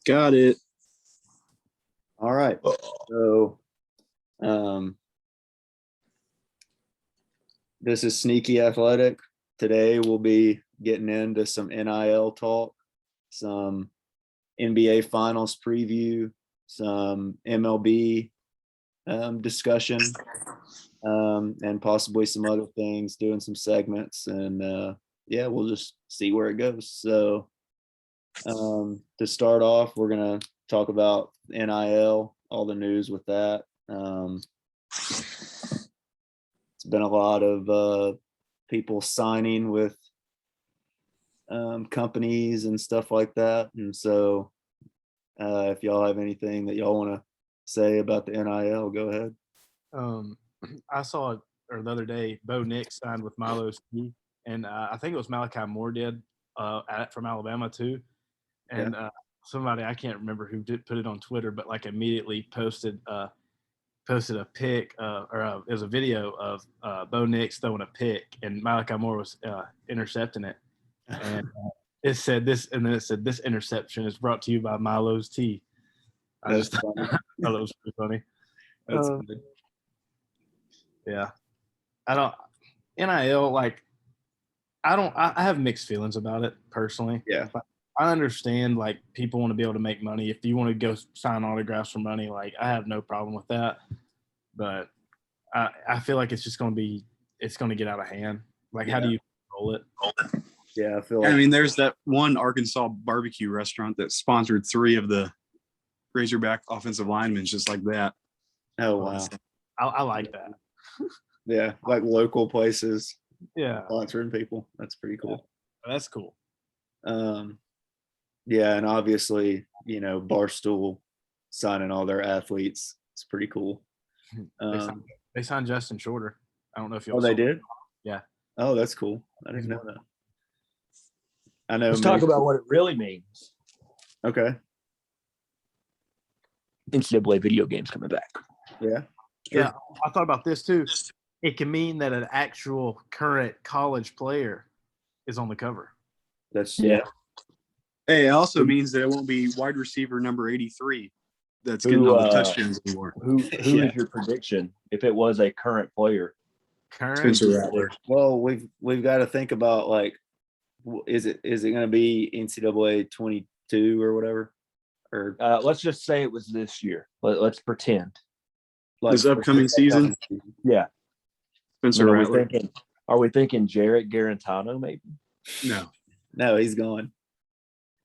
Got it. All right. So this is Sneaky Athletic. Today we'll be getting into some NIL talk, some NBA Finals preview, some MLB discussion, and possibly some other things, doing some segments. And yeah, we'll just see where it goes. So to start off, we're going to talk about NIL, all the news with that. It's been a lot of people signing with companies and stuff like that. And so if y'all have anything that y'all want to say about the NIL, go ahead. I saw the other day, Bo Nix signed with Milo's T, and I think it was Malachi Moore did from Alabama too. And somebody, I can't remember who did put it on Twitter, but like immediately posted a pic it was a video of Bo Nix throwing a pick, and Malachi Moore was intercepting it. And it said this, and then it said, "This interception is brought to you by Milo's Tea." I just thought it was pretty funny. That's good. Yeah. NIL, like, I have mixed feelings about it personally. Yeah. Like, I understand, like, people want to be able to make money. If you want to go sign autographs for money, like, I have no problem with that. But I feel like it's going to get out of hand. Like, how do you control it? Yeah, I feel like. I mean, there's that one Arkansas barbecue restaurant that sponsored 3 of the Razorback offensive linemen just like that. Oh, wow. I like that. Yeah, like local places. Yeah. Sponsoring people. That's pretty cool. Yeah, that's cool. Yeah, and obviously, Barstool signing all their athletes. It's pretty cool. They signed Justin Shorter. I don't know if you. Oh, they did? Yeah. Oh, that's cool. I didn't know that. I know. Let's talk about what it really means. Okay. NCAA video games coming back. Yeah. Sure. Yeah, I thought about this too. It can mean that an actual current college player is on the cover. That's Yeah. Hey, it also means that it won't be wide receiver number 83 that's getting all the touchdowns anymore. Who is your prediction if it was a current player? Spencer Rattler. Well, we've got to think about, like, is it going to be NCAA 22 or whatever? Or let's just say it was this year. Let's pretend. like This upcoming season? Yeah. Spencer Rattler. Are we thinking Jarrett Garantano maybe? No, he's gone.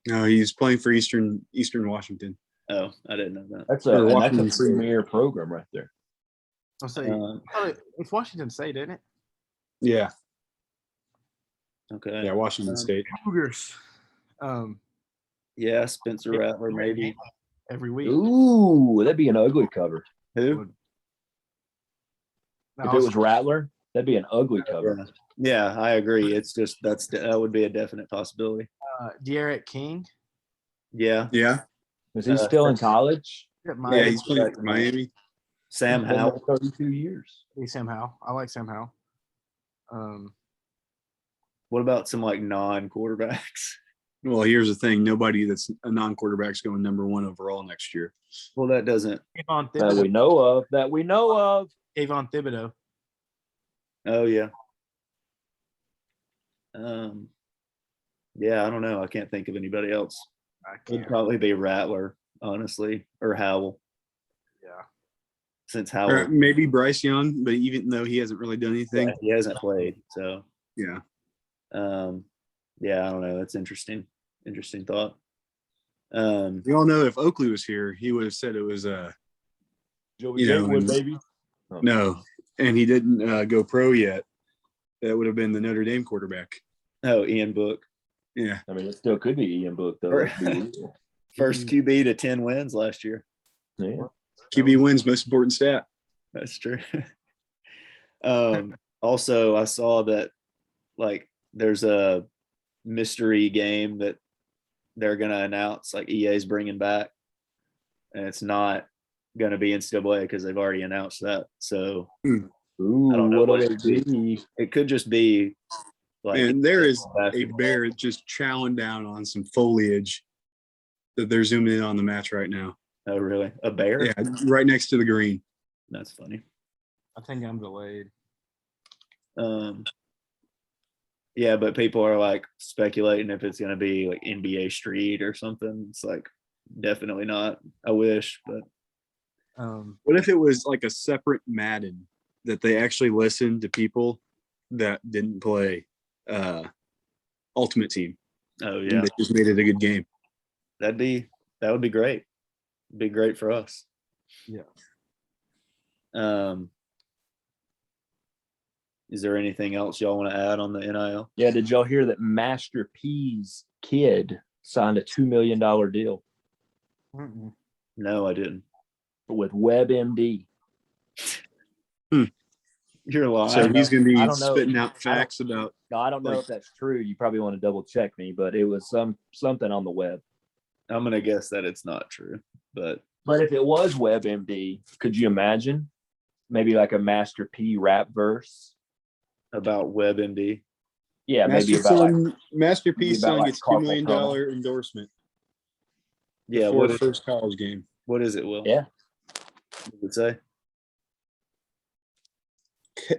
No, he's playing for Eastern Washington. Oh, I didn't know that. That's a premier program right there. I'll say it's Washington State, isn't it? Yeah. Okay. Yeah, Washington State. Cougars. Yeah, Spencer Rattler maybe every week. Ooh, that'd be an ugly cover. Who? If it was Rattler, that'd be an ugly cover. Yeah, I agree. It's just that would be a definite possibility. De'Aaron King. Yeah. Yeah. Is he still in college? Yeah, he's playing for Miami. Sam Howell. 32 years. Hey, Sam Howell. I like Sam Howell. What about some, like, non-quarterbacks? Well, here's the thing. Nobody that's a non-quarterback is going number 1 overall next year. Well, that doesn't. That we know of. Kayvon Thibodeau. Oh, yeah. Yeah, I don't know. I can't think of anybody else. It'd probably be Rattler, honestly, or Howell. Yeah. Since Howell. Or maybe Bryce Young, but even though he hasn't really done anything. Yeah, he hasn't played, so. Yeah. Yeah, I don't know. That's interesting. Interesting thought. We all know if Oakley was here, he would have said it was Joey Gatewood, baby. No, and he didn't go pro yet. That would have been the Notre Dame quarterback. Oh, Ian Book. Yeah. I mean, it still could be Ian Book, though. First QB to 10 wins last year. Yeah. QB wins, most important stat. That's true. Also, I saw that, like, there's a mystery game that they're going to announce, like, EA's bringing back, and it's not going to be NCAA because they've already announced that. So Ooh, I don't know what it be. It could just be like. And there is a bear just chowing down on some foliage that they're zooming in on the match right now. Oh, really? A bear? Yeah, right next to the green. That's funny. I think I'm delayed. Yeah, but people are like speculating if it's gonna be like NBA Street or something. It's like definitely not. I wish, but What if it was like a separate Madden that they actually listened to people that didn't play Ultimate Team? oh And yeah, they just made it a good game. that would be great. Be great for us. Yeah. Is there anything else y'all want to add on the NIL? Yeah, did y'all hear that Master P's kid signed a $2 million deal Mm-mm. No, I didn't. with WebMD? You're lying. So he's going to I be don't know. spitting out facts about. No, I don't know if that's true. You probably want to double check me, but it was something on the web. I'm gonna guess that it's not true, but But if it was WebMD, could you imagine? Maybe like a Master P rap verse. about WebMD. Yeah, maybe about like Masterpiece about son like gets $2 million carpal endorsement Yeah, before the first college game. what is it, Will? yeah. What does it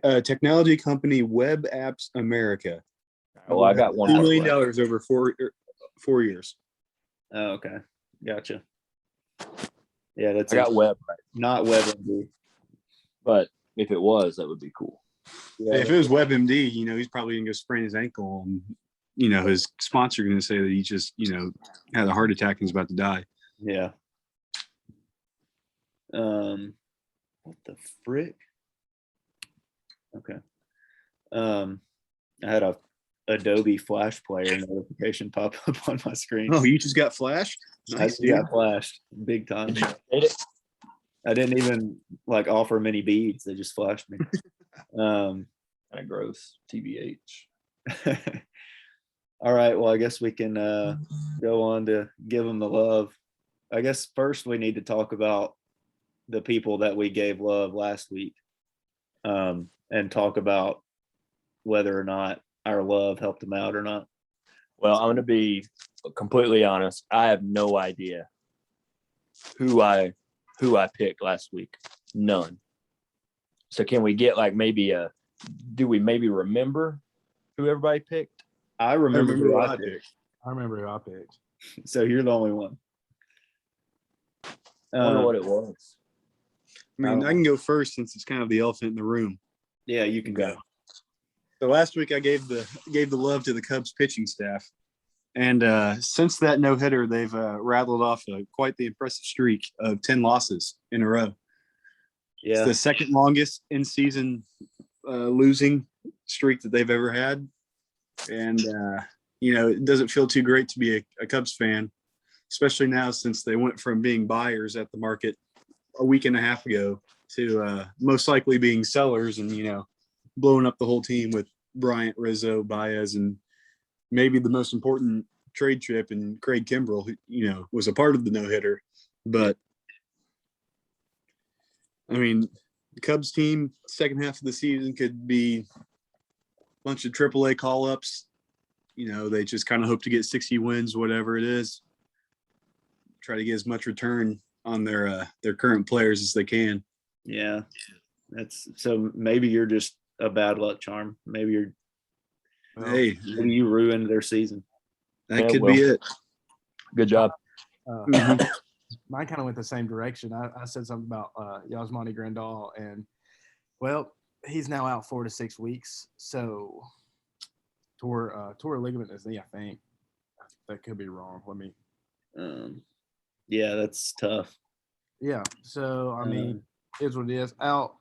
say? Technology company Web Apps America. Well, I got one. $2 more million left. over 4 years. Oh, okay, gotcha. Yeah, that's I got web right, not WebMD. but if it was, that would be cool. Yeah, If it was WebMD, he's probably going to go sprain his ankle, and his sponsor going to say that he just had a heart attack and he's about to die. yeah. What the frick? Okay. I had a Adobe Flash Player notification pop up on my screen. Oh, you just got flashed? I Nice, just dude. got flashed big time. Did you hit it? I didn't even like offer many beads. They just flashed me. Kind of gross. TBH. All right. Well, I guess we can go on to give them the love. I guess first we need to talk about the people that we gave love last week, and talk about whether or not our love helped them out or not. Well, I'm going to be completely honest. I have no idea who I picked last week. None. So can we get like do we maybe remember who everybody picked? I remember who what I I picked. I remember who I picked. So you're the only one. I don't know what it was. I mean, I can go first since it's kind of the elephant in the room. Yeah, you can go. So last week I gave the love to the Cubs pitching staff, and since that no hitter, they've rattled off quite the impressive streak of 10 losses in a row. Yeah, It's the second longest in season losing streak that they've ever had, and it doesn't feel too great to be a Cubs fan, especially now since they went from being buyers at the market a week and a half ago to most likely being sellers, and blowing up the whole team with Bryant, Rizzo, Baez, and maybe the most important trade chip and Craig Kimbrell, who was a part of the no hitter. But I mean, the Cubs team second half of the season could be a bunch of AAA call ups. They just kind of hope to get 60 wins, whatever it is. Try to get as much return on their current players as they can. yeah. That's so. Maybe you're just a bad luck charm. Maybe Hey, you ruined their season. that Yeah, could well. be it. Good job. Mhm. Mine kind of went the same direction. I said something about Yasmani Grandal, and well, he's now out 4 to 6 weeks. So tore a ligament in his knee, I think. That could be wrong. Let me. Yeah, that's tough. Yeah. So I mean, is what it is. Out.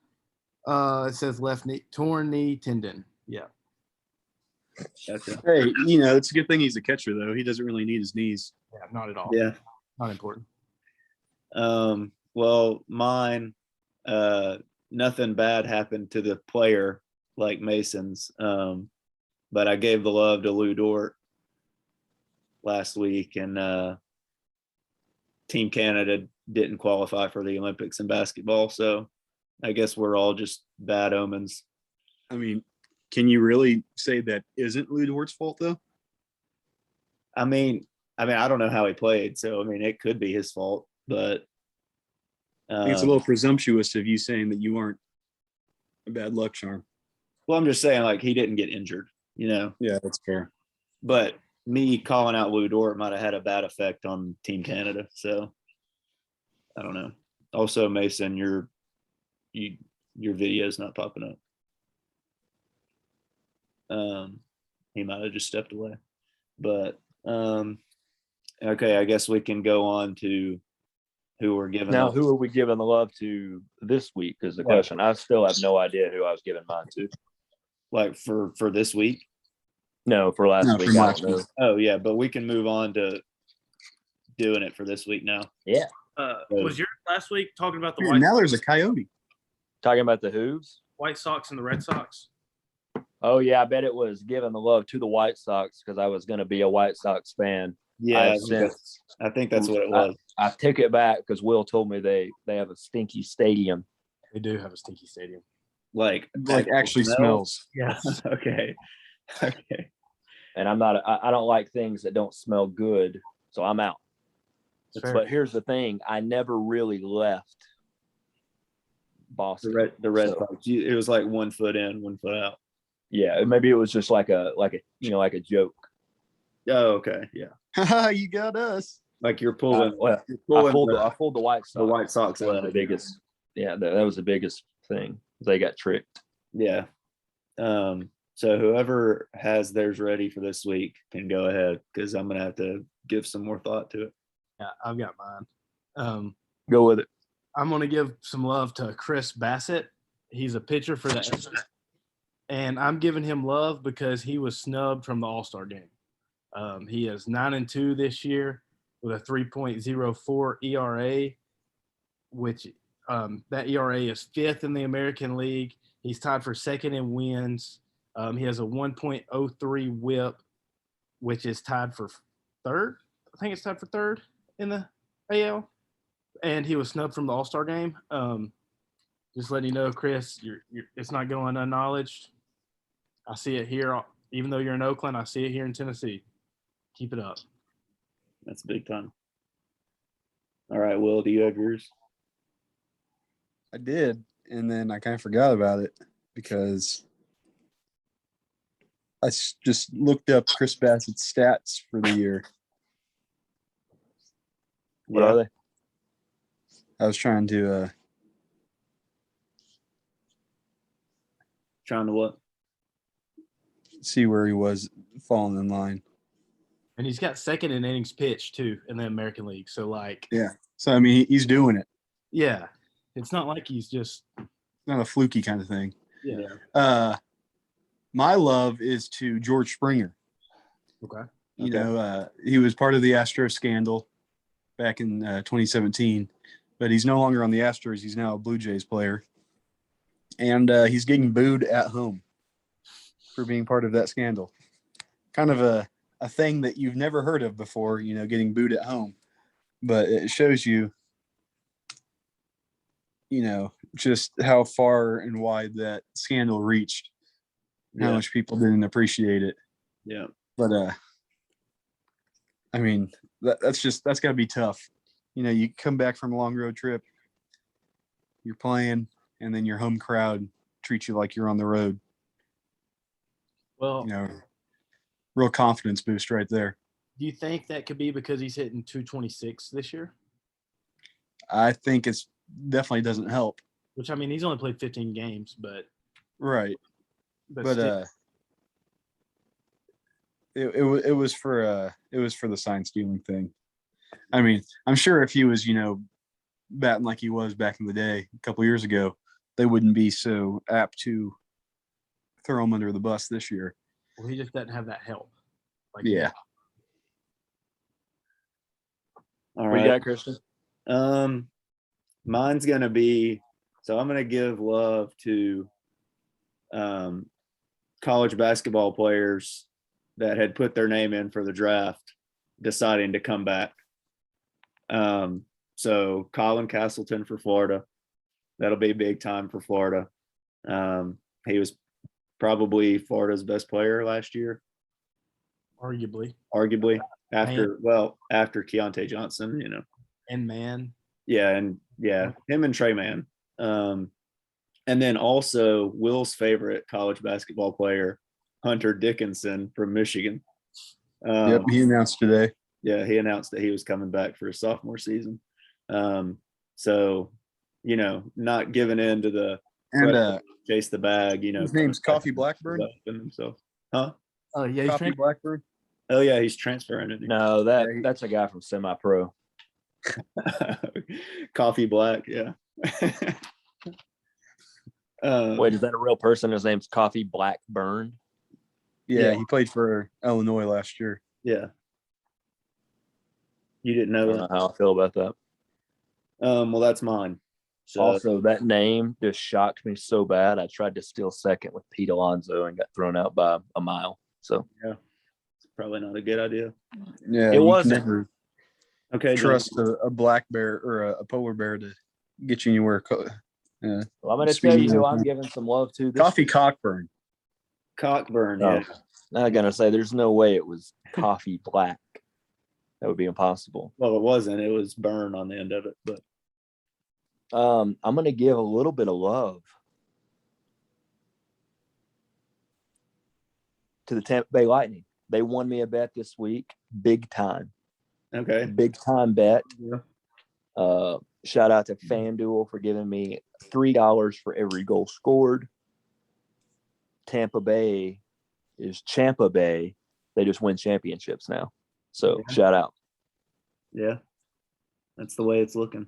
It says left knee, torn knee tendon. Yeah. Gotcha. Hey, it's a good thing he's a catcher, though. He doesn't really need his knees. Yeah. Not at all. Yeah. Not important. Well, mine, nothing bad happened to the player like Mason's. But I gave the love to Lou Dort last week, and Team Canada didn't qualify for the Olympics in basketball. So I guess we're all just bad omens. I mean, can you really say that isn't Lou Dort's fault, though? I mean, I mean, I don't know how he played, so I mean, it could be his fault, but I think it's a little presumptuous of you saying that you aren't a bad luck charm. well, I'm just saying, like, he didn't get injured, you know. Yeah, that's fair. But me calling out Lou Dort might have had a bad effect on Team Canada. So I don't know. Also, Mason, your video's not popping up. He might have just stepped away. But okay, I guess we can go on to who we're giving. Now, who are we giving the love to this week is the question. I still have no idea who I was giving mine to. Like for this week? No, for last No, week. from I last don't know. week. Oh yeah, but we can move on to doing it for this week now. Yeah. Was yours last week talking about the Man, now there's a coyote. Talking about the Who's? White Sox and the Red Sox? Oh, yeah. I bet it was giving the love to the White Sox because I was going to be a White Sox fan. Yeah, I I think that's what it was. I took it back because Will told me they have a stinky stadium. They do have a stinky stadium. Like Actually smells. Yes. Okay. Okay. And I don't like things that don't smell good. So I'm out. But here's the thing. I never really left Boston. The red Sox. It was like 1 foot in, 1 foot out. Yeah. Maybe it was just like a joke. Oh, okay. Yeah. You got us. Like you're pulling. I pulled the White Sox. The White Sox. One of the biggest. Yeah, that was the biggest thing. They got tricked. Yeah. So whoever has theirs ready for this week can go ahead because I'm gonna have to give some more thought to it. Yeah, I've got mine. Go with it. I'm going to give some love to Chris Bassett. He's a pitcher for the and I'm giving him love because he was snubbed from the All-Star game. He is 9-2 this year with a 3.04 ERA, which that ERA is 5th in the American League. He's tied for 2nd in wins. He has a 1.03 WHIP, which is tied for 3rd. I think it's tied for 3rd in the AL. And he was snubbed from the All-Star game. Just letting you know, Chris, it's not going unacknowledged. I see it here. Even though you're in Oakland, I see it here in Tennessee. Keep it up. That's big time. All right, Will, do you have yours? I did, and then I kind of forgot about it because I just looked up Chris Bassett's stats for the year. What are they? I was trying to Trying to what? see where he was falling in line. And he's got 2nd in innings pitched, too, in the American League. So, yeah. So, I mean, he's doing it. Yeah. It's not like he's just – not a fluky kind of thing. Yeah. My love is to George Springer. Okay. You know, he was part of the Astros scandal back in 2017, but he's no longer on the Astros. He's now a Blue Jays player. And he's getting booed at home for being part of that scandal. Kind of a thing that you've never heard of before, you know, getting booed at home. But it shows you, you know, just how far and wide that scandal reached. How much people didn't appreciate it. Yeah. But, I mean, that's got to be tough. You know, you come back from a long road trip, you're playing, and then your home crowd treats you like you're on the road. Well, you know, real confidence boost right there. Do you think that could be because he's hitting 226 this year? I think it's definitely doesn't help. Which, I mean, he's only played 15 games, but right. But still. it was for the sign stealing thing. I mean, I'm sure if he was, you know, batting like he was back in the day a couple years ago, they wouldn't be so apt to throw him under the bus this year. Well, he just doesn't have that help. Yeah. All What right. you got, Christian? Mine's gonna be, so I'm gonna give love to college basketball players that had put their name in for the draft deciding to come back. So Colin Castleton for Florida, that'll be big time for Florida. He was probably Florida's best player last year. Arguably. after Keontae Johnson, And man, him and Trey Man. And then also Will's favorite college basketball player, Hunter Dickinson from Michigan. Yep, he announced today. Yeah, he announced that he was coming back for his sophomore season. So, not giving in to the And chase the bag, his name's Coffee Blackburn. Himself. Huh? oh yeah, he's Coffee Blackburn. Oh yeah, he's transferring it. No, that's a guy from semi-pro. Coffee Black, yeah. Wait, is that a real person? His name's Coffee Blackburn. Yeah, Yeah. he played for Illinois last year. Yeah. You didn't I know don't know how I feel about that. that? Well, that's mine. So Also, that name just shocked me so bad. I tried to steal second with Pete Alonso and got thrown out by a mile. So it's probably not a good idea. Yeah, It you wasn't. can never Okay, trust a black bear or a polar bear to get you anywhere. Yeah. well, I'm going to Speaking tell you who of- I'm giving some love to. This Coffee week. Cockburn. Cockburn. Oh, Yeah. I'm going to say there's no way it was Coffee Black. That would be impossible. Well, it wasn't. It was burn on the end of it, but I'm going to give a little bit of love to the Tampa Bay Lightning. They won me a bet this week, big time bet. Yeah. Shout out to FanDuel for giving me $3 for every goal scored. Tampa Bay is Champa Bay. They just win championships now. So shout out. Yeah. That's the way it's looking.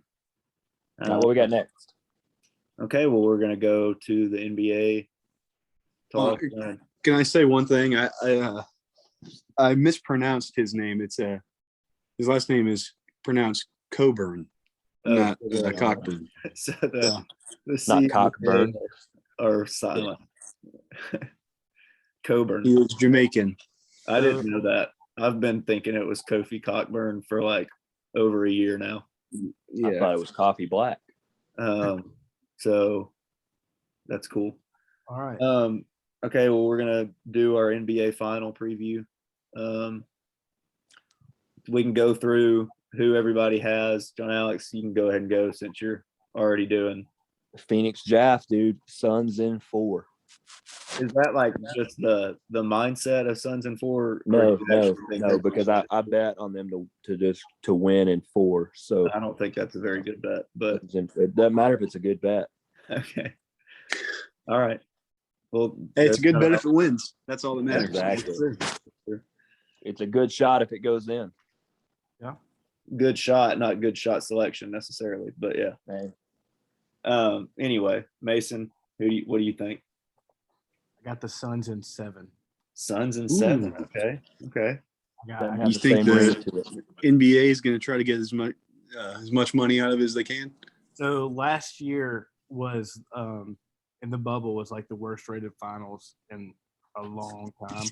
All right, what we got next? Okay, well, we're gonna go to the NBA talk. Can I say one thing? I mispronounced his name. It's his last name is pronounced Coburn, not Cockburn. So the Not C Cockburn. or silent. Coburn. He was Jamaican. I didn't know that. I've been thinking it was Kofi Cockburn for like over a year now. I thought it was Coffee Black. So that's cool. all right. Okay, well, we're gonna do our NBA final preview. We can go through who everybody has. John Alex, you can go ahead and go since you're already doing. Phoenix Jaff, dude. Suns in 4. Is that like just the mindset of Suns in 4? or No, do you actually think they're because gonna I bet on them to win in 4. So I don't think that's a very good bet, but it doesn't matter if it's a good bet. okay. All right. Well, Hey, it's a good bet if it wins. That's all that matters. Exactly. It's a good shot if it goes in. good shot, not good shot selection necessarily, but yeah. Man. Anyway, Mason, what do you think? I got the Suns in 7. Suns in 7. Okay. I Doesn't got have You the think same the- ring to it. NBA is going to try to get as much money out of it as they can. So last year was in the bubble was like the worst rated finals in a long time.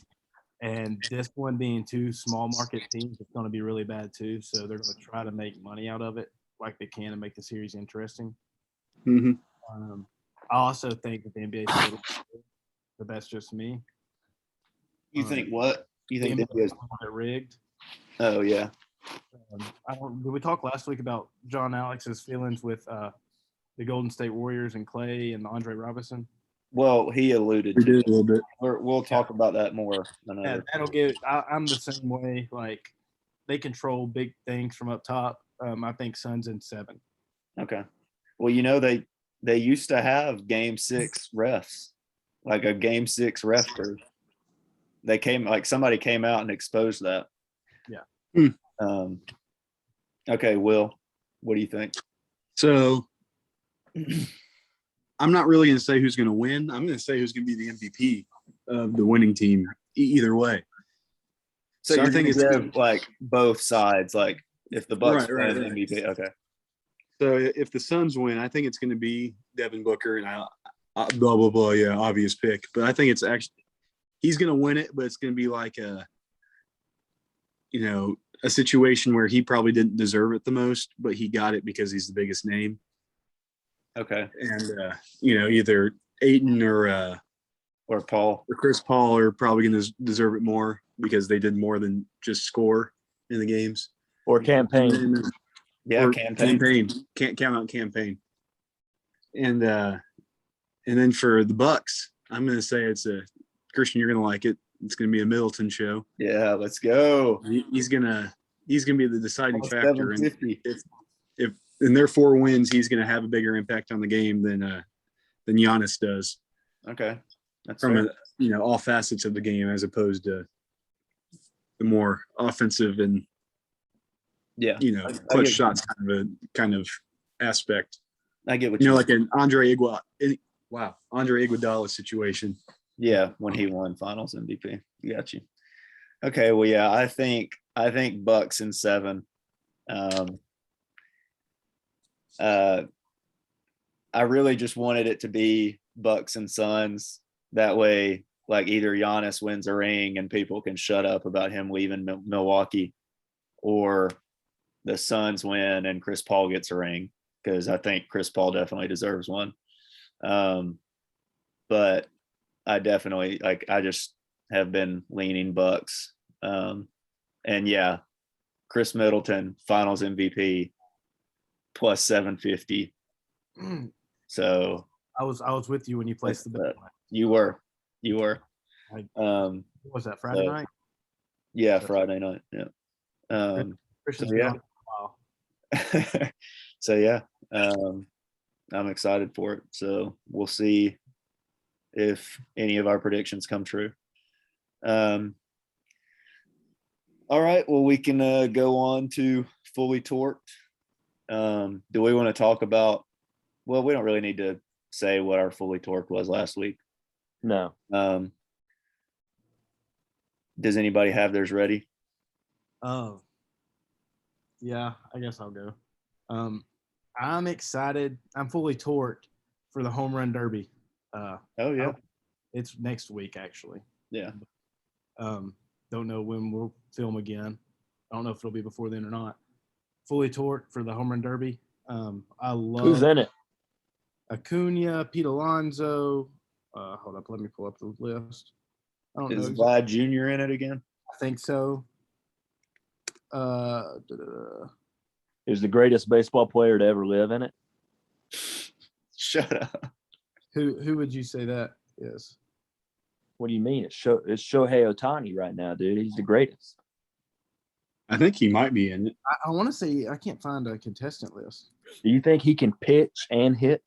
And this one being 2 small market teams, it's going to be really bad too. So they're going to try to make money out of it like they can and make the series interesting. Mm-hmm. I also think that the NBA is a little but that's just me. You think what? You think The the NBA's? NBA rigged. Oh yeah. Did we talk last week about John Alex's feelings with the Golden State Warriors and Clay and Andre Robinson? Well, he alluded We to did it. a little bit. We'll talk about that more. Yeah, that'll get. I'm the same way. Like they control big things from up top. I think Suns in 7. Okay. Well, they used to have Game 6 refs, like a Game 6 ref crew. Somebody came out and exposed that. Yeah. Okay, Will, what do you think? So I'm not really going to say who's going to win. I'm going to say who's going to be the MVP of the winning team either way. So I you're think gonna it's give like both sides, like if the Bucks Right. win MVP. Okay. So if the Suns win, I think it's going to be Devin Booker and blah, blah, blah. Yeah, obvious pick. But I think it's actually he's going to win it, but it's going to be like a situation where he probably didn't deserve it the most, but he got it because he's the biggest name. Okay. And, either Ayton or Paul. Chris Paul are probably going to deserve it more because they did more than just score. in the games. Or campaign. And then, Yeah, or campaign. Can't count out campaign. And then for the Bucks, I'm going to say it's a Christian. You're going to like it. It's going to be a Middleton show. Yeah, let's go. He's gonna be the deciding Plus factor. And 750. if in their 4 wins, he's going to have a bigger impact on the game than Giannis does Okay, that's from fair. all facets of the game, as opposed to the more offensive and Yeah, I clutch get- shots kind of aspect. I get what you Like an Andre Iguodala situation. Yeah, when he won Finals MVP. Got you. Okay, well, yeah, I think Bucks in 7. I really just wanted it to be Bucks and Suns. That way, like either Giannis wins a ring and people can shut up about him leaving Milwaukee, or the Suns win and Chris Paul gets a ring, because I think Chris Paul definitely deserves one. But I definitely I just have been leaning Bucks. And yeah, Chris Middleton, Finals MVP, plus 750. So I was with you when you placed the bet. you were. What was that, Friday so- night? Yeah, Friday night. Yeah. Christian's yeah. been on for a while. So yeah, I'm excited for it. So we'll see if any of our predictions come true. All right, well, we can go on to Fully Torqued. Do we want to talk about, well, we don't really need to say what our Fully Torqued was last week. No. Does anybody have theirs ready? Oh, yeah, I guess I'll go. I'm excited. I'm fully torqued for the home run derby. Oh yeah, It's next week, actually. yeah. Don't know when we'll film again. I don't know if it'll be before then or not. Fully torqued for the home run derby. I love Who's in it? Acuna, Pete Alonso. Hold up, let me pull up the list. I don't Is know. Vlad Jr. in it again? I think so. Is the greatest baseball player to ever live in it? Shut up. Who would you say that is? What do you mean? It's Shohei Ohtani right now, dude. He's the greatest. I think he might be in it. I want to say I can't find a contestant list. Do you think he can pitch and hit?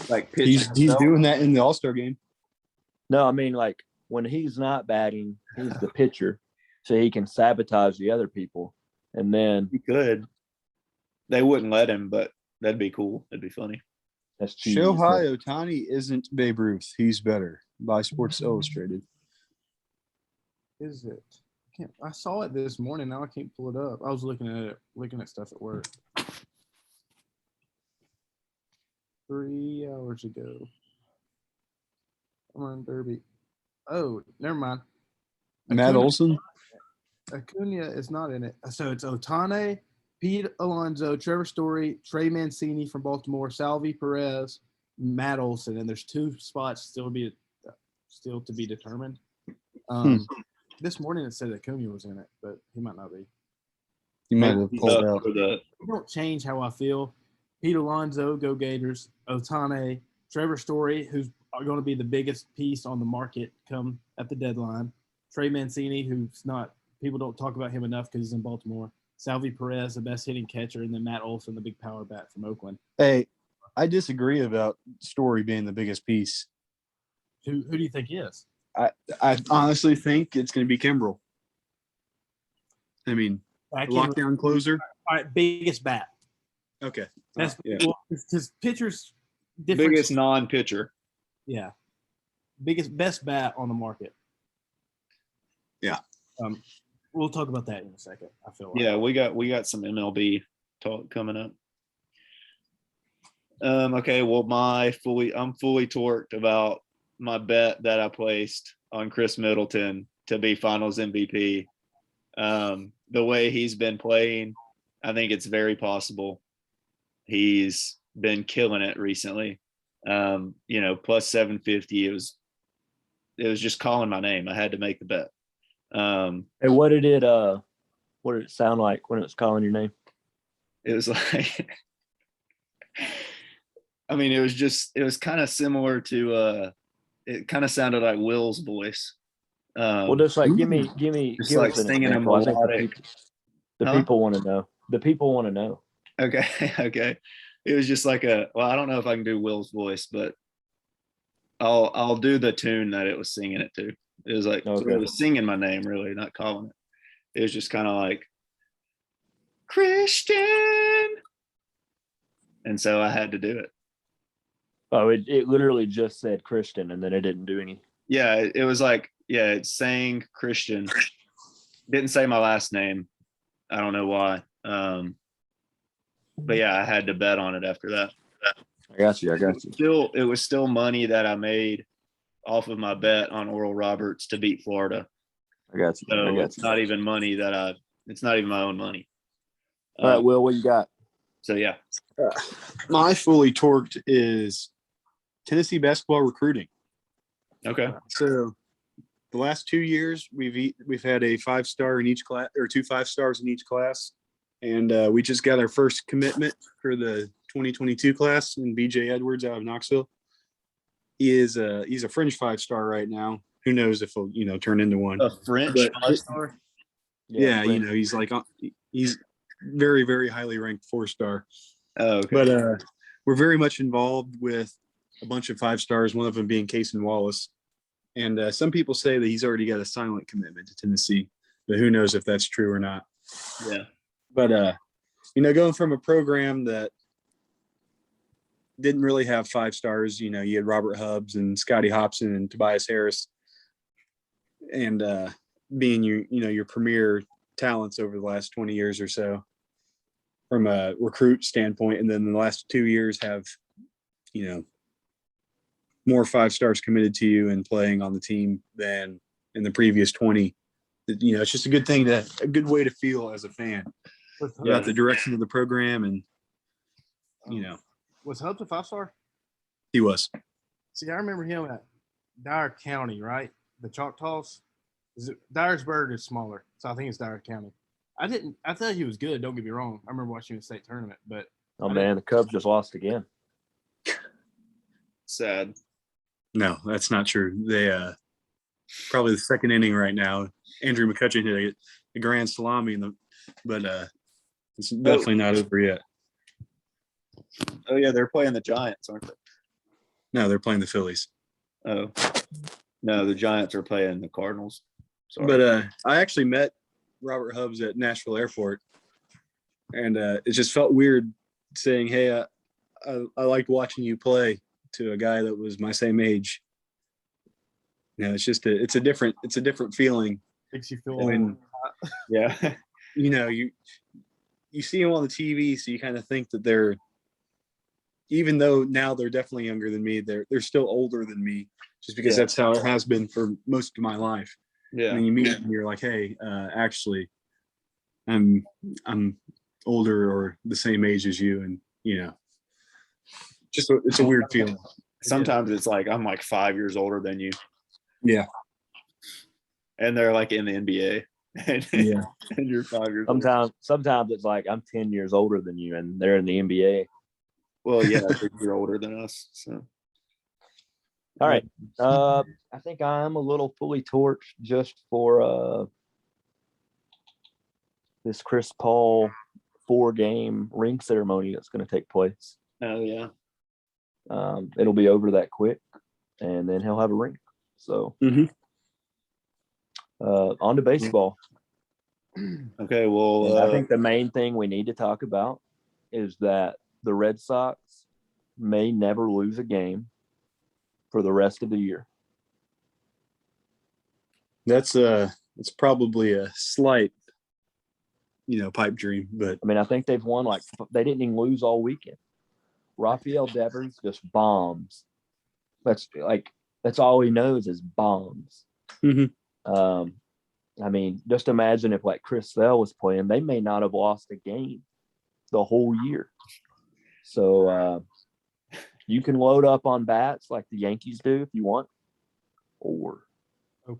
Like He's doing that in the All-Star game. No, I mean, like, when he's not batting, he's the pitcher, so he can sabotage the other people. And then He could. They wouldn't let him, but that'd be cool. It'd be funny. that's cheesy. Shohei Ohtani isn't Babe Ruth. He's better by Sports Illustrated. Is it? I saw it this morning. Now I can't pull it up. I was looking at stuff at work 3 hours ago. Home run derby. Oh, never mind. Matt Olson? Acuna is not in it. So it's Ohtani, Pete Alonso, Trevor Story, Trey Mancini from Baltimore, Salvi Perez, Matt Olson, and there's 2 spots still to be determined. This morning it said Acuna was in it, but he might not be. He might have pulled out. It don't change how I feel. Pete Alonso, go Gators. Ohtani, Trevor Story, who's going to be the biggest piece on the market come at the deadline. Trey Mancini, who's not – people don't talk about him enough because he's in Baltimore. Salvi Perez, the best hitting catcher, and then Matt Olson, the big power bat from Oakland. Hey, I disagree about Story being the biggest piece. Who do you think he is? I honestly think it's going to be Kimbrel. I mean, lockdown closer. All right, biggest bat. Okay. That's Yeah. because pitchers different. Biggest non-pitcher. Yeah. Best bat on the market. Yeah. We'll talk about that in a second. I feel like. Yeah, we got some MLB talk coming up. Okay, well, I'm fully torqued about my bet that I placed on Chris Middleton to be Finals MVP. The way he's been playing, I think it's very possible. He's been killing it recently. Plus 750. It was just calling my name. I had to make the bet. Hey, what did What did it sound like when it was calling your name? It was like, I mean, it was kind of similar to, it kind of sounded like Will's voice. Well, just like give just like us an singing a example. I think melodic. the Huh? people want to know. The people want to know. Okay. Okay. It was just like well, I don't know if I can do Will's voice, but I'll do the tune that it was singing it to. It was like, Okay. it was singing my name, really, not calling it. It was just kind of like, Christian. And so I had to do it. Oh, it literally just said Christian, and then it didn't do any. Yeah, it was like, yeah, it sang Christian. Didn't say my last name. I don't know why. But yeah, I had to bet on it after that. I got you. It was still money that I made off of my bet on Oral Roberts to beat Florida. I got you. So it's not even money it's not even my own money. All right, Will, what you got? So yeah. My fully torqued is Tennessee basketball recruiting. Okay. So the last 2 years, we've had a 5-star in each class, or 2 5-stars in each class, and we just got our first commitment for the 2022 class in BJ Edwards out of Knoxville. He's a fringe 5-star right now. Who knows if he'll turn into one? A French 5-star. Yeah, he's like he's very, very highly ranked 4-star. Oh, okay. But we're very much involved with a bunch of 5-stars, one of them being Cason Wallace. And some people say that he's already got a silent commitment to Tennessee, but who knows if that's true or not. Yeah. But, going from a program that didn't really have 5-stars, you had Robert Hubbs and Scotty Hobson and Tobias Harris, and being your premier talents over the last 20 years or so from a recruit standpoint. And then the last 2 years have, more 5-stars committed to you and playing on the team than in the previous 20. It's just a good way to feel as a fan about the direction of the program. And, Was Hubbs a 5-star? he was. See, I remember him at Dyer County, right? The Choctaws. Dyersburg is smaller, so I think it's Dyer County. I thought he was good. Don't get me wrong. I remember watching the state tournament, but the Cubs just lost again. Sad. No, that's not true. They probably the second inning right now. Andrew McCutcheon hit a grand salami, but it's definitely not over yet. Oh yeah, they're playing the Giants, aren't they? No, they're playing the Phillies. Oh no, the Giants are playing the Cardinals. Sorry. But I actually met Robert Hubbs at Nashville Airport, and it just felt weird saying, "Hey, I liked watching you play," to a guy that was my same age. It's just it's a different feeling. makes you feel when yeah. You see them on the TV, so you kind of think that they're, even though now they're definitely younger than me, they're still older than me, just because that's how it has been for most of my life. Yeah. And then you meet them and you're like, hey, actually, I'm older or the same age as you, and it's a weird feeling. Sometimes it's like I'm like 5 years older than you. Yeah. And they're like in the NBA. Yeah. And you're 5 years Sometimes it's like I'm 10 years older than you and they're in the NBA. Well, yeah, you're older than us. So all right. I think I'm a little fully torched just for this Chris Paul 4-game ring ceremony that's going to take place. Oh yeah. It'll be over that quick, and then he'll have a ring. So on to baseball. Okay, well, I think the main thing we need to talk about is that the Red Sox may never lose a game for the rest of the year. That's it's probably a slight, pipe dream, but I mean, I think they've won they didn't even lose all weekend. Rafael Devers just bombs. That's all he knows is bombs. Mm-hmm. I mean, just imagine if Chris Sale was playing, they may not have lost a game the whole year. So you can load up on bats like the Yankees do if you want, or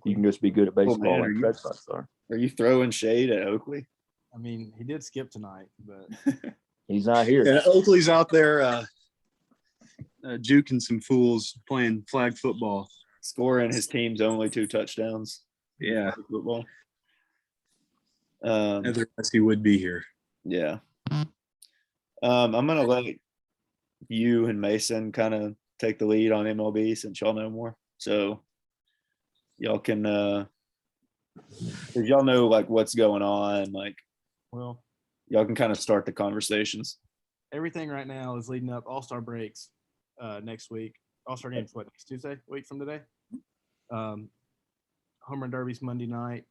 you can just be good at baseball like Red Sox are. Are you throwing shade at Oakley? I mean, he did skip tonight, but He's not here. Yeah, Oakley's out there juking some fools playing flag football. Scoring his team's only 2 touchdowns. Yeah, Football. otherwise he would be here. Yeah. I'm gonna let you and Mason kind of take the lead on MLB since y'all know more. So y'all can if y'all know like what's going on, like well, y'all can kind of start the conversations. everything right now is leading up. All-Star breaks next week. All-Star games what, next Tuesday, a week from today? Home Run Derby's Monday night.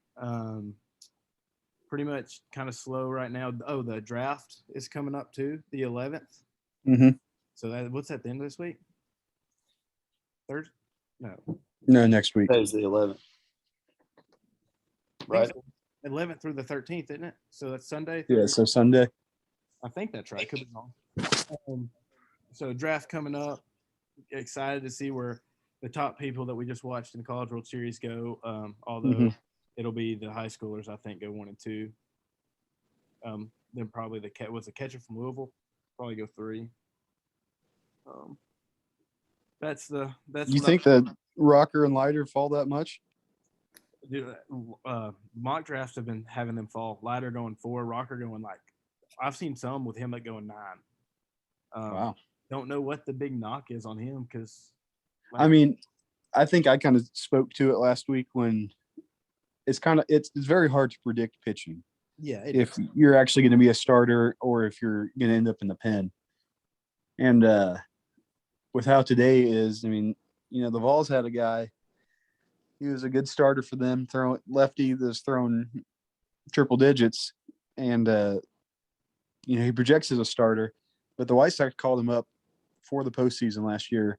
Pretty much kind of slow right now. Oh, the draft is coming up too, the 11th. Mm-hmm. So what's at the end of this week? Thursday? No, next week. Today's the 11th. Right. 11th through the 13th, isn't it? So that's Sunday. Yeah, so Sunday. I think that's right. Could be wrong. So draft coming up. Excited to see where the top people that we just watched in the College World Series go. Although it'll be the high schoolers, I think, go 1 and 2. Then probably the catcher from Louisville probably go 3. That's You think that Rocker and Leiter fall that much? Mock drafts have been having them fall. Leiter going 4, Rocker going I've seen some with him going 9. Wow. Don't know what the big knock is on him because. I mean, I think I kind of spoke to it last week when it's very hard to predict pitching. Yeah. If you're actually going to be a starter or if you're going to end up in the pen. And with how today is, I mean, the Vols had a guy. He was a good starter for them, throwing lefty that's throwing triple digits. And, he projects as a starter. But the White Sox called him up for the postseason last year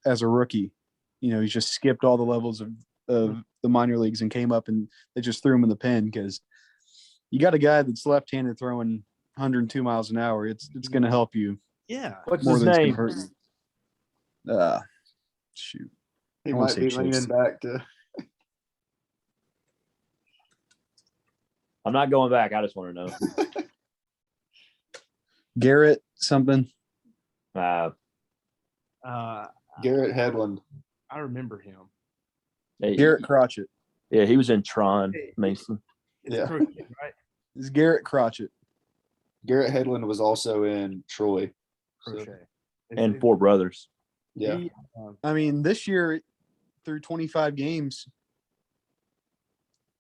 as a rookie. He just skipped all the levels of the minor leagues and came up and they just threw him in the pen because you got a guy that's left-handed throwing 102 miles an hour. It's going to help you. Yeah. What's more his than it's name? going to hurt you. Shoot. He I wanna might say be Chase. leaning back to. I'm not going back. I just want to know. Garrett something. Uh, Garrett Hedlund. I remember him. Garrett Crotchet. Yeah, he was in Tron, Mason. It's Yeah. Crochet, right? It's Garrett Crotchet. Garrett Hedlund was also in Troy. Crochet. So, And 4 brothers. yeah. I mean, this year through 25 games,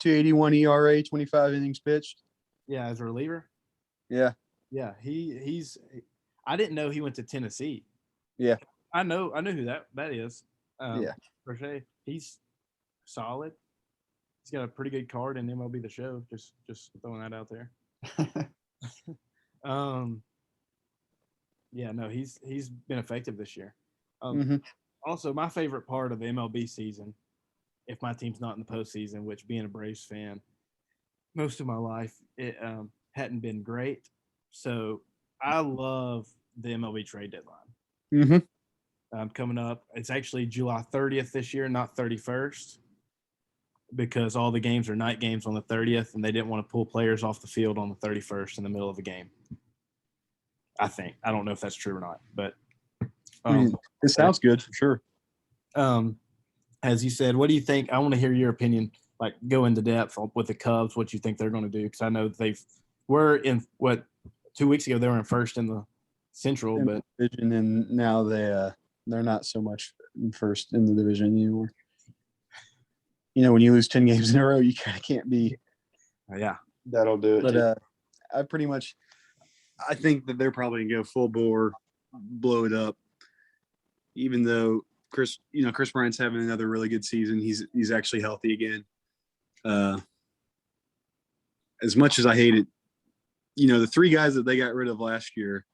281 ERA, 25 innings pitched. Yeah, as a reliever. Yeah. Yeah, he's. I didn't know he went to Tennessee. Yeah. I know who that is. Yeah. Crochet. He's solid. He's got a pretty good card in MLB The Show. Just throwing that out there. Yeah, no, he's been effective this year. Also, my favorite part of the MLB season, if my team's not in the postseason, which being a Braves fan, most of my life it hadn't been great. So I love the MLB trade deadline. Coming up, it's actually July 30th this year, not 31st, because all the games are night games on the 30th, and they didn't want to pull players off the field on the 31st in the middle of a game. I think. I don't know if that's true or not, but it sounds good for sure. As you said, what do you think? I want to hear your opinion. Like, go into depth with the Cubs, what you think they're going to do, because I know they were in 2 weeks ago they were in first in the Central, but division, and now they're not so much in first in the division anymore. When you lose 10 games in a row, you kind of can't be. Yeah, That'll do it. But I think that they're probably gonna go full bore, blow it up. Even though Chris Bryant's having another really good season, he's actually healthy again. As much as I hate it, the 3 guys that they got rid of last year,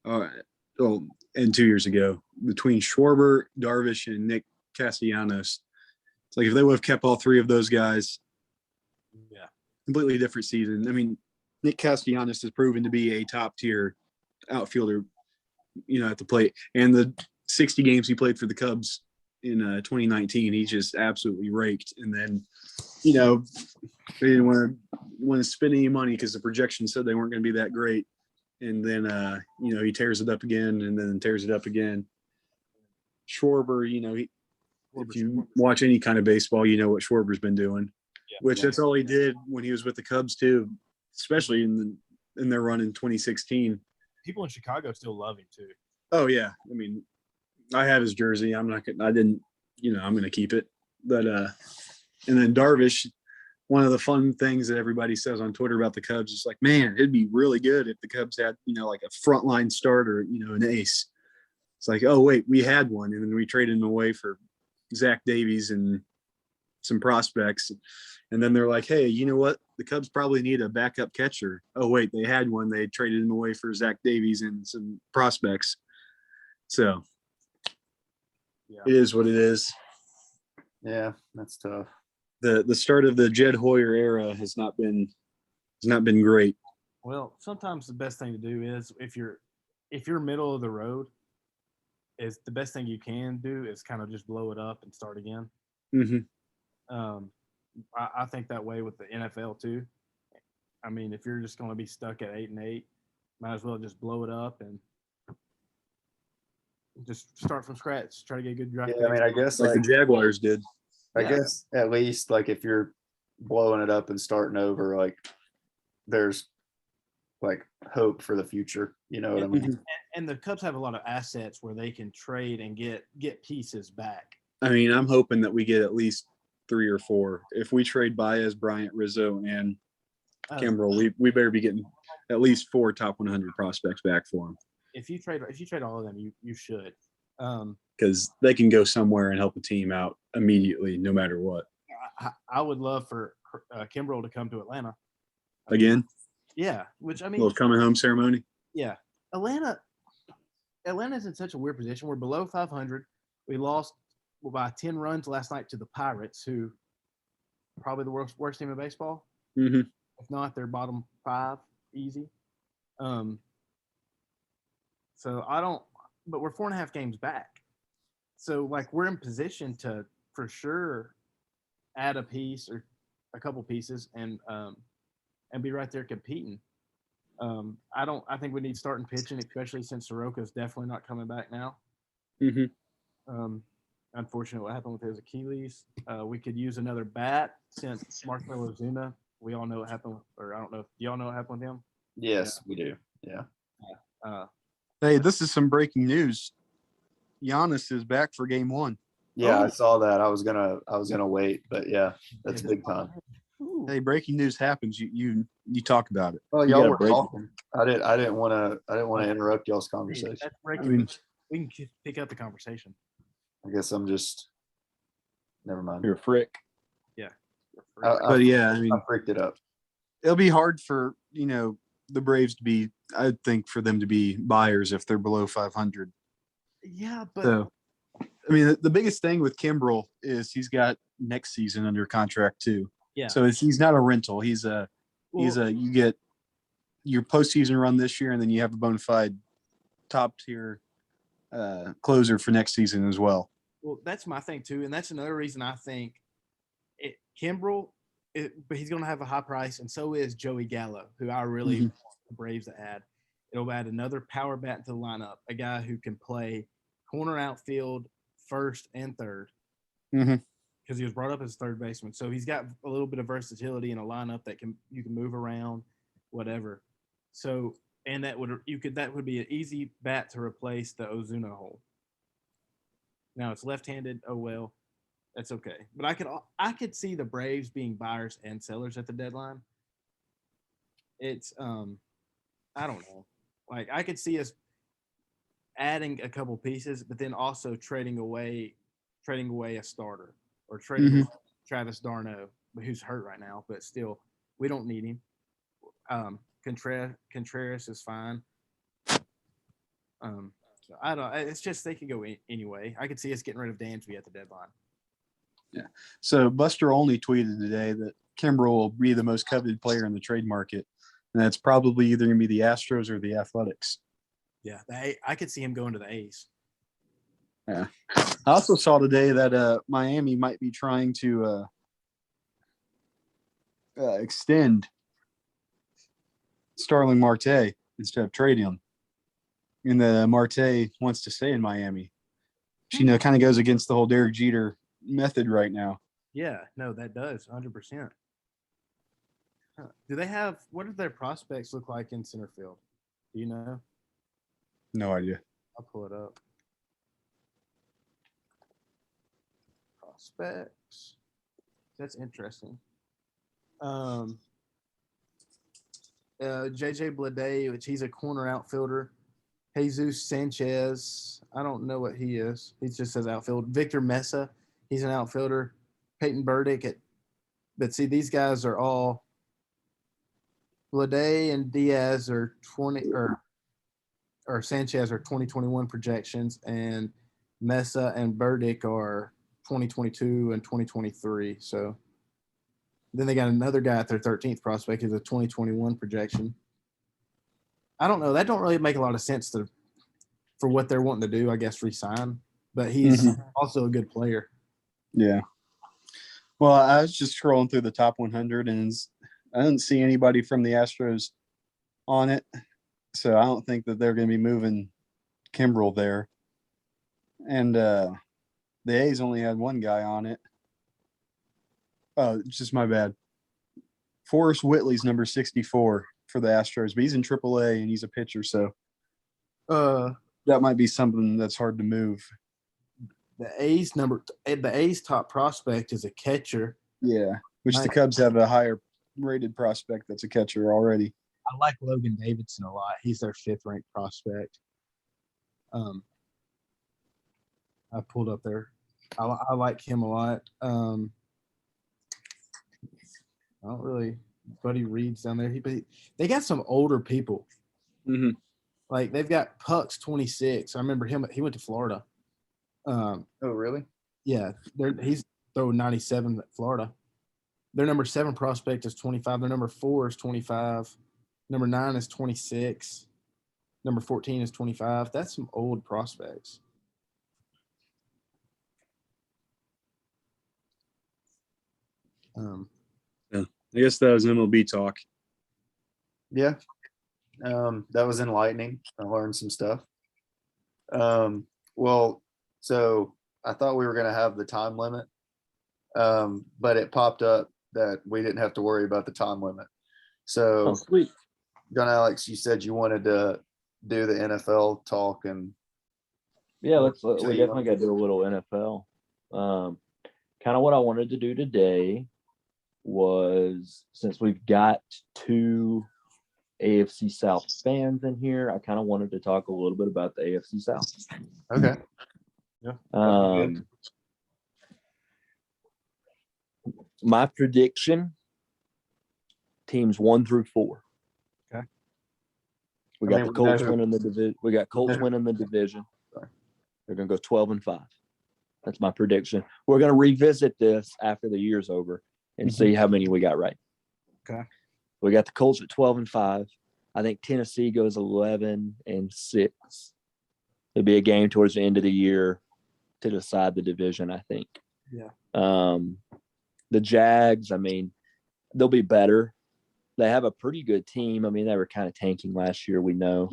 and 2 years ago, between Schwarber, Darvish, and Nick Castellanos, it's like if they would have kept all 3 of those guys, yeah, completely different season. I mean, Nick Castellanos has proven to be a top tier outfielder, at the plate. And the 60 games he played for the Cubs in 2019, he just absolutely raked. And then they didn't want to spend any money because the projection said they weren't going to be that great. And then, he tears it up again and then tears it up again. Schwarber, if you watch any kind of baseball, you know what Schwarber's been doing, which that's all he did when he was with the Cubs too, especially in their run in 2016. People in Chicago still love him too. Oh yeah. I mean, I have his jersey. I'm going to keep it. But, and then Darvish, one of the fun things that everybody says on Twitter about the Cubs is like, man, it'd be really good if the Cubs had, like a frontline starter, an ace. It's like, oh, wait, we had one. And then we traded him away for Zach Davies and some prospects. And then they're like, hey, you know what? The Cubs probably need a backup catcher. Oh, wait, they had one. They traded him away for Zach Davies and some prospects. So It is what it is. Yeah, that's tough. The start of the Jed Hoyer era has not been great. Well, sometimes the best thing to do is if you're middle of the road, is the best thing you can do is kind of just blow it up and start again. Mm-hmm. I think that way with the NFL too. I mean, if you're just going to be stuck at 8-8, might as well just blow it up and just start from scratch. Try to get a good draft. Yeah, I mean, I guess like the Jaguars did. I guess at least like if you're blowing it up and starting over, like there's like hope for the future. You know what I mean? And the Cubs have a lot of assets where they can trade and get pieces back. I mean, I'm hoping that we get at least 3 or 4. If we trade Baez, Bryant, Rizzo, and Kimbrel, we better be getting at least 4 top 100 prospects back for them. If you trade all of them, you should. Because they can go somewhere and help a team out immediately, no matter what. I would love for Kimbrel to come to Atlanta again. Yeah, which I mean, a little coming home ceremony. Yeah, Atlanta's in such a weird position. We're below 500. We lost by 10 runs last night to the Pirates, who probably the worst team in baseball. Mm-hmm. If not, they're bottom 5 easy. So but we're 4.5 games back. So like we're in position to for sure add a piece or a couple pieces and be right there competing. I think we need starting pitching, especially since Soroka's definitely not coming back now. Mm-hmm. Unfortunately, what happened with his Achilles. We could use another bat since Marcell Ozuna. We all know what happened, or I don't know. Do y'all know what happened with him? Yes, we do. Yeah. Hey, this is some breaking news. Giannis is back for Game 1. Yeah, I saw that. I was gonna wait, but yeah, that's big time. Hey, breaking news happens. You talk about it. Oh, y'all were talking. I didn't want to interrupt y'all's conversation. That's breaking. We can pick up the conversation. I guess I'm just. Never mind. You're a frick. Yeah. But yeah, I mean, I freaked it up. It'll be hard for the Braves to be. I think for them to be buyers if they're below 500. Yeah, but so, I mean, the biggest thing with Kimbrel is he's got next season under contract too. Yeah. So he's not a rental. You get your postseason run this year, and then you have a bona fide top tier closer for next season as well. Well, that's my thing too, and that's another reason I think Kimbrel, but he's going to have a high price, and so is Joey Gallo, who I really want the Braves to add. It'll add another power bat to the lineup, a guy who can play corner outfield, first and third. Mm-hmm. Because he was brought up as third baseman. So he's got a little bit of versatility in a lineup that you can move around, whatever. So that would be an easy bat to replace the Ozuna hole. Now it's left-handed. Oh well, that's okay. But I could see the Braves being buyers and sellers at the deadline. It's I don't know. Like I could see us adding a couple pieces, but then also trading away a starter. Or trading Travis d'Arnaud, who's hurt right now, but still, we don't need him. Contreras is fine. So I don't. It's just they could go anyway. I could see us getting rid of Dansby at the deadline. Yeah. So Buster only tweeted today that Kimbrel will be the most coveted player in the trade market, and that's probably either going to be the Astros or the Athletics. Yeah, I could see him going to the A's. Yeah. I also saw today that Miami might be trying to extend Starling Marte instead of trading him. And the Marte wants to stay in Miami. She, kind of goes against the whole Derek Jeter method right now. Yeah, no, that does 100%. Do they have what do their prospects look like in center field? Do you know? No idea. I'll pull it up. Prospects. That's interesting. JJ Bleday, which he's a corner outfielder. Jesus Sanchez, I don't know what he is. He just says outfield. Victor Mesa, he's an outfielder. Peyton Burdick but see, these guys are all Bleday and Diaz are 20 or Sanchez are 2021 projections, and Mesa and Burdick are 2022 and 2023. So then they got another guy at their 13th prospect is a 2021 projection. I don't know. That don't really make a lot of sense for what they're wanting to do, I guess, resign. But he's also a good player. Yeah. Well, I was just scrolling through the top 100, and I didn't see anybody from the Astros on it. So I don't think that they're going to be moving Kimbrel there. And the A's only had one guy on it. Oh, it's just my bad. Forrest Whitley's number 64 for the Astros, but he's in AAA and he's a pitcher, so that might be something that's hard to move. The A's top prospect is a catcher. Yeah, which the Cubs have a higher rated prospect that's a catcher already. I like Logan Davidson a lot. He's their 5th ranked prospect. I pulled up there. I like him a lot. I don't really. Buddy Reed's down there. They got some older people. Mm-hmm. Like they've got Puck's 26. I remember him. He went to Florida. Oh, really? Yeah, he's throwing 97 at Florida. Their number 7 prospect is 25. Their number 4 is 25. Number 9 is 26. Number 14 is 25. That's some old prospects. I guess that was MLB talk. Yeah. That was enlightening. I learned some stuff. Well, so I thought we were going to have the time limit, but it popped up that we didn't have to worry about the time limit. So, sweet. John Alex, you said you wanted to do the NFL talk, and yeah, we definitely got to do a little NFL. Kind of what I wanted to do today was, since we've got 2 AFC South fans in here, I kind of wanted to talk a little bit about the AFC South. Okay. Yeah. My prediction: teams 1 through 4. Okay. We got the Colts winning the division. We got Colts winning the division. They're going to go 12-5. That's my prediction. We're going to revisit this after the year's over and see how many we got right. Okay. We got the Colts at 12-5. I think Tennessee goes 11-6. It'll be a game towards the end of the year to decide the division, I think. Yeah. The Jags, I mean, they'll be better. They have a pretty good team. I mean, they were kind of tanking last year, we know.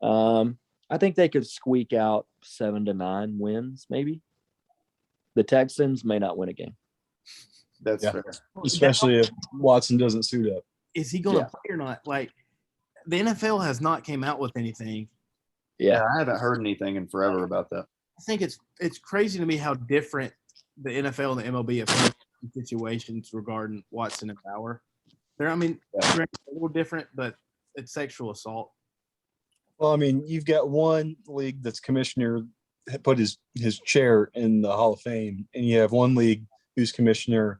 I think they could squeak out 7 to 9 wins, maybe. The Texans may not win a game. That's fair. Especially if Watson doesn't suit up. Is he going to play or not? Like, the NFL has not came out with anything. Yeah, I haven't heard anything in forever about that. I think it's crazy to me how different the NFL and the MLB have handled situations regarding Watson and Bauer. They're a little different, but it's sexual assault. Well, I mean, you've got one league that's commissioner put his chair in the Hall of Fame, and you have one league whose commissioner,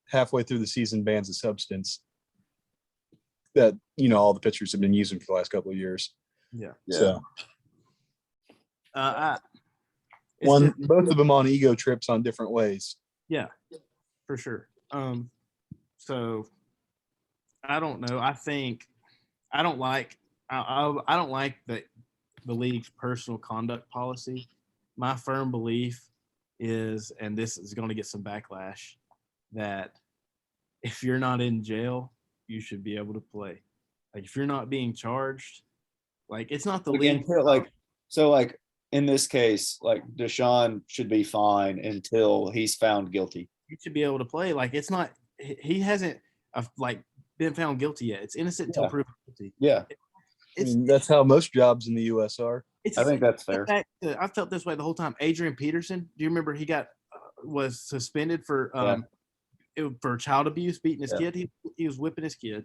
halfway through the season bans a substance that, all the pitchers have been using for the last couple of years. Yeah. So both of them on ego trips on different ways. Yeah, for sure. So I don't know. I don't like the league's personal conduct policy. My firm belief is, and this is going to get some backlash, that if you're not in jail, you should be able to play. Like if you're not being charged, like it's not the league. So in this case, like Deshaun should be fine until he's found guilty. You should be able to play. Like it's not. He hasn't like been found guilty yet. It's innocent until proven guilty. Yeah, I mean, that's how most jobs in the U.S. are. I think that's fair. I felt this way the whole time. Adrian Peterson, do you remember he got was suspended for for child abuse, beating his kid? He was whipping his kid.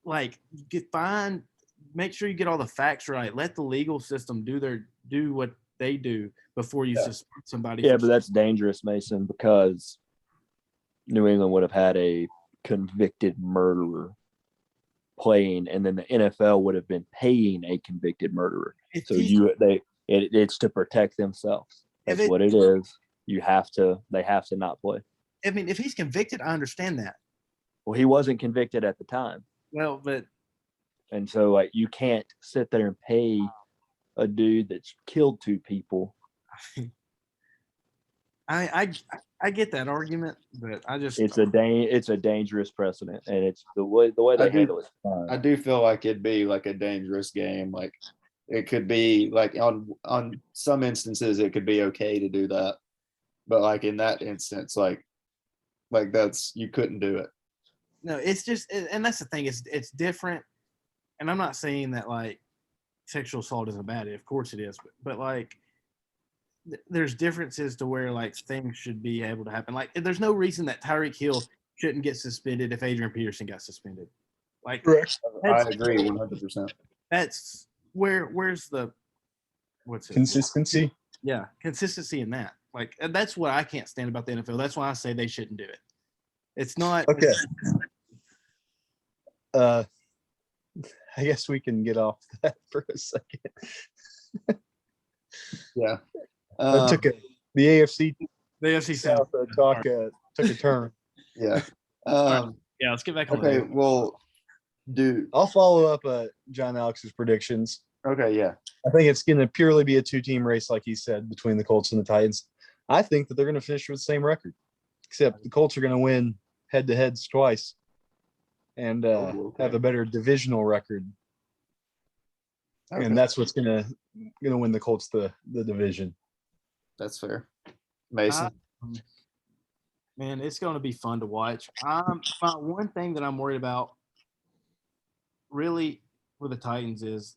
Like get fined. Make sure you get all the facts right. Let the legal system do what they do before you suspend somebody. Yeah, but that's dangerous, Mason, because New England would have had a convicted murderer playing, and then the NFL would have been paying a convicted murderer. It's to protect themselves. That's what it is. They have to not play. I mean, if he's convicted, I understand that. Well, he wasn't convicted at the time. Well, and so like you can't sit there and pay a dude that's killed 2 people. I get that argument, but I just it's a dangerous precedent, and it's the way they handle it. I do feel like it'd be like a dangerous game. Like it could be like on some instances it could be okay to do that, but like in that instance, like that's you couldn't do it. No, it's just, and that's the thing. It's different, and I'm not saying that like sexual assault isn't bad. Of course it is, but like there's differences to where like things should be able to happen. Like there's no reason that Tyreek Hill shouldn't get suspended if Adrian Peterson got suspended. Like I agree 100%. That's where's the what's it? Consistency. Yeah, consistency in that. Like that's what I can't stand about the NFL. That's why I say they shouldn't do it. It's not okay. I guess we can get off that for a second. Yeah. The AFC South talk took a turn. Yeah. Yeah, let's get back on. Okay, well, I'll follow up John Alex's predictions. Okay, yeah. I think it's going to purely be a 2-team race, like he said, between the Colts and the Titans. I think that they're going to finish with the same record, except the Colts are going to win head-to-heads twice and have a better divisional record. Okay. And that's what's going to win the Colts the division. That's fair. Mason? Man, it's going to be fun to watch. One thing that I'm worried about really with the Titans is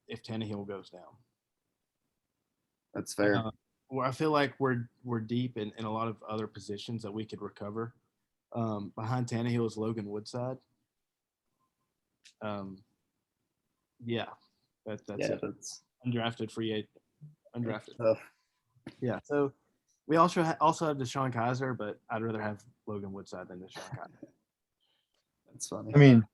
if Tannehill goes down. That's fair. I feel like we're deep in a lot of other positions that we could recover. Behind Tannehill is Logan Woodside. Yeah, that's it. That's undrafted free agent. Undrafted. Tough. Yeah, so we also have Deshaun Kaiser, but I'd rather have Logan Woodside than Deshaun Kaiser. That's funny. I mean,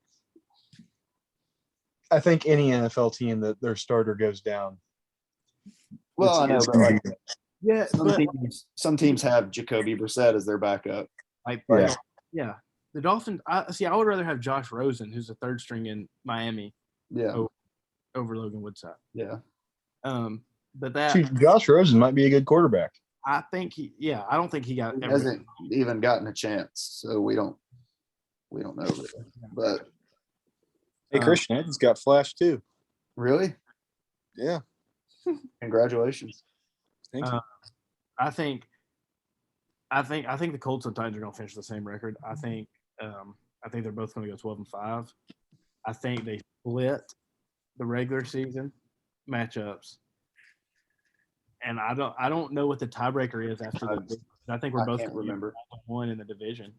I think any NFL team that their starter goes down. Well, I know, but like, yeah, some teams have Jacoby Brissett as their backup. Yeah. The Dolphins. I would rather have Josh Rosen, who's a third string in Miami. Yeah. Over Logan Woodside. Yeah. But that Josh Rosen might be a good quarterback. I think I don't think he hasn't even gotten a chance, so we don't know really. But hey, Christian Evans got flashed too. Really? Yeah. Congratulations. Thank you. I think the Colts and Titans are going to finish the same record. I think they're both going to go 12-5. I think they split the regular season matchups, and I don't know what the tiebreaker is after the. I think we're both remember one in the division.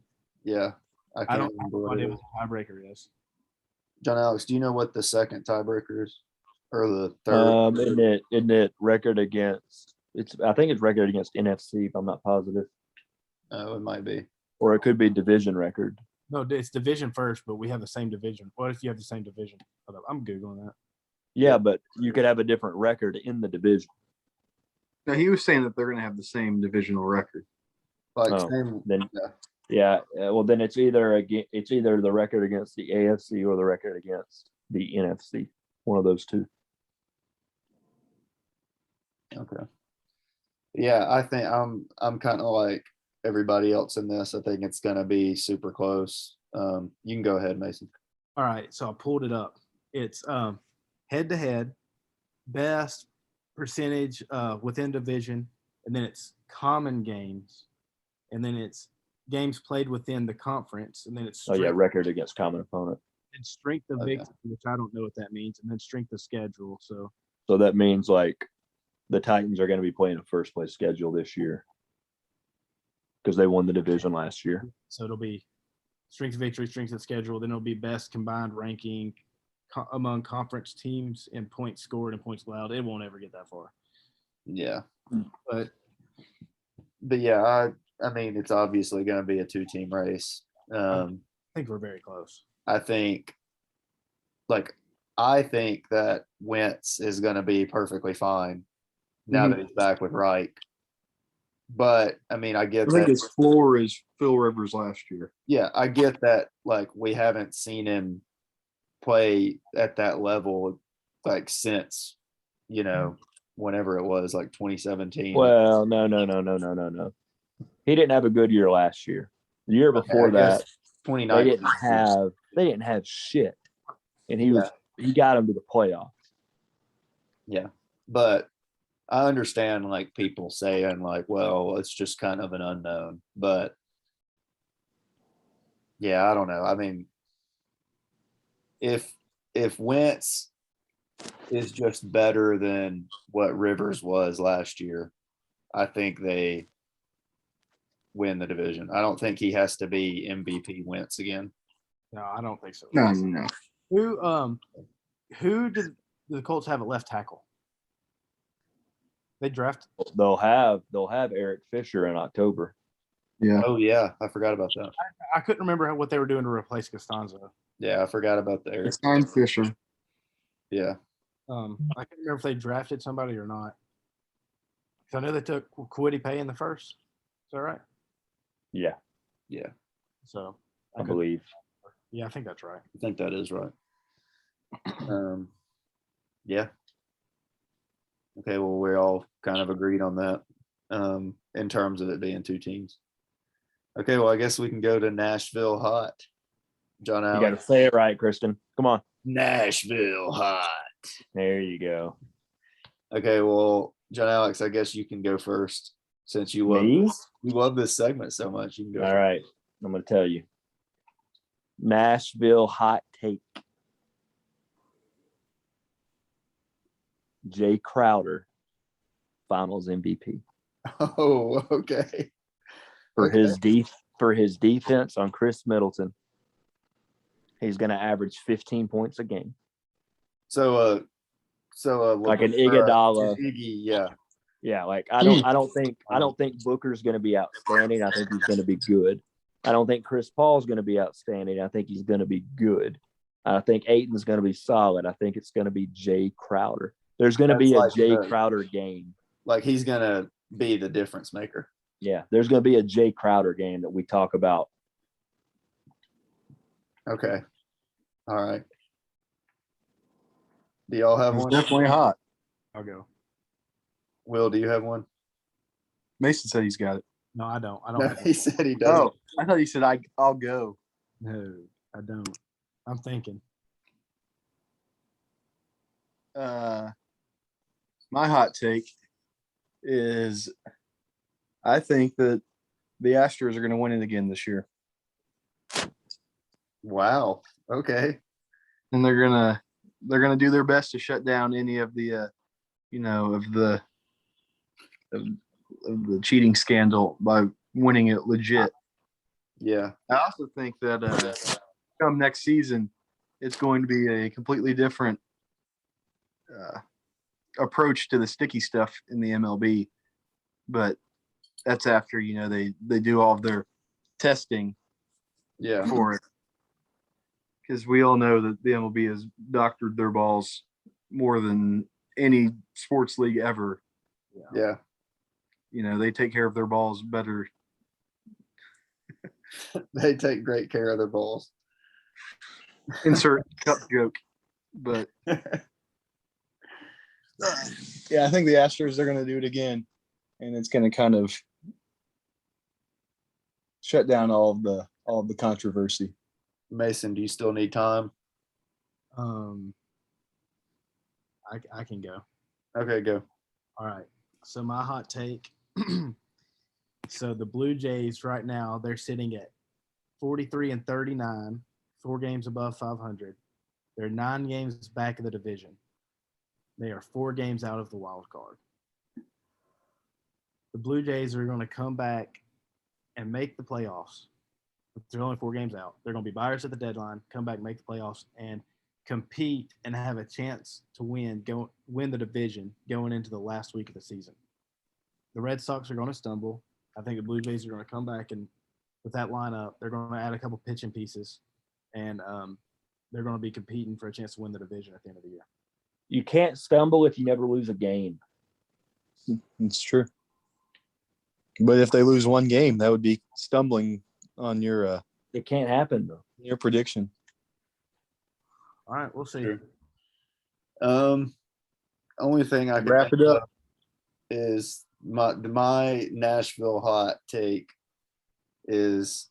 Yeah, I don't remember what the tiebreaker is. John Alex, do you know what the second tiebreaker is, or the third? Isn't it record against? I think it's record against NFC, if I'm not positive. Oh, it might be. Or it could be division record. No, it's division first, but we have the same division. What if you have the same division? I'm Googling that. Yeah, but you could have a different record in the division. No, he was saying that they're going to have the same divisional record. Well, then it's either the record against the AFC or the record against the NFC. One of those two. Okay. Yeah, I think I'm kind of like everybody else in this. I think it's going to be super close. You can go ahead, Mason. All right, so I pulled it up. It's head to head, best percentage within division, and then it's common games, and then it's games played within the conference, and then it's Oh yeah, record against common opponent. and strength of Okay. victory, which I don't know what that means, and then strength of schedule. So So that means like the Titans are going to be playing a first place schedule this year because they won the division last year. it'll be strength of victory, strength of schedule. Then it'll be best combined ranking among conference teams in points scored and points allowed. It won't ever get that far. Yeah. But But yeah, I mean, it's obviously going to be a 2-team race. I think we're very close. I think that Wentz is going to be perfectly fine now that he's back with Reich. But I mean, I get I think that. his floor is Phil Rivers last year. Yeah, I get that. Like, we haven't seen him play at that level like since, whenever it was, like 2017. Well, no. He didn't have a good year last year. The year before I guess that, 2019. they didn't have shit, and he got him to the playoffs. Yeah, but I understand like people saying like, well, it's just kind of an unknown, but yeah, I don't know. I mean, if Wentz is just better than what Rivers was last year, I think they win the division. I don't think he has to be MVP Wentz again. No, I don't think so. No. Who did the Colts have at left tackle? They drafted. They'll have Eric Fisher in October. Yeah. Oh yeah, I forgot about that. I couldn't remember what they were doing to replace Costanzo. Yeah, I forgot about the Eric. It's Ryan Fisher. Yeah. I can't remember if they drafted somebody or not. So I know they took Kwity Paye in the first. Is that right? Yeah, Yeah, So I believe. Yeah, I think that's right. I think that is right. Yeah. Okay, well, we're all kind of agreed on that in terms of it being 2 teams. Okay, well, I guess we can go to Nashville Hot. John You got Allen. to say it right, Kristen. Come on. Nashville Hot. There you go. Okay, well, John Alex, I guess you can go first since you love this segment so much. You can go All first. right. I'm going to tell you. Nashville hot take. Jay Crowder, Finals MVP Oh, okay. for Okay. his defense on Chris Middleton. He's going to average 15 points a game. So Like an Iguodala. Yeah. Yeah, like I don't think Booker's going to be outstanding. I think he's going to be good. I don't think Chris Paul's going to be outstanding. I think he's going to be good. I think Ayton's going to be solid. I think it's going to be Jay Crowder. There's going to be a Jay Crowder game. Like he's going to be the difference maker. Yeah, there's going to be a Jay Crowder game that we talk about. Okay. All right. Do y'all have It's one? definitely hot. I'll go. Will, do you have one? Mason said he's got it. No, I don't. I No, don't. he said he doesn't. Oh, I thought he said I'll go. No, I don't. I'm thinking. My hot take is I think that the Astros are going to win it again this year. Wow. Okay. And they're gonna do their best to shut down any of the of the cheating scandal by winning it legit. Yeah. I also think that come next season, it's going to be a completely different approach to the sticky stuff in the MLB. But that's after they do all of their testing Yeah. for it. Because we all know that the MLB has doctored their balls more than any sports league ever. Yeah. They take care of their balls better. They take great care of their balls. Insert cup joke. But yeah, I think the Astros are going to do it again. And it's going to kind of shut down all of the controversy. Mason, do you still need time? I can go. Okay, go. All right. So my hot take. So the Blue Jays right now, they're sitting at 43-39, 4 games above 500. They're 9 games back of the division. They are 4 games out of the wild card. The Blue Jays are going to come back and make the playoffs. They're only 4 games out. They're going to be buyers at the deadline, come back, make the playoffs, and compete and have a chance to win the division going into the last week of the season. The Red Sox are going to stumble. I think the Blue Jays are going to come back, and with that lineup, they're going to add a couple pitching pieces, and they're going to be competing for a chance to win the division at the end of the year. You can't stumble if you never lose a game. It's true. But if they lose one game, that would be stumbling on your It can't happen though. prediction. All right, we'll see. Sure. Only thing I can Wrap it up. is my Nashville hot take is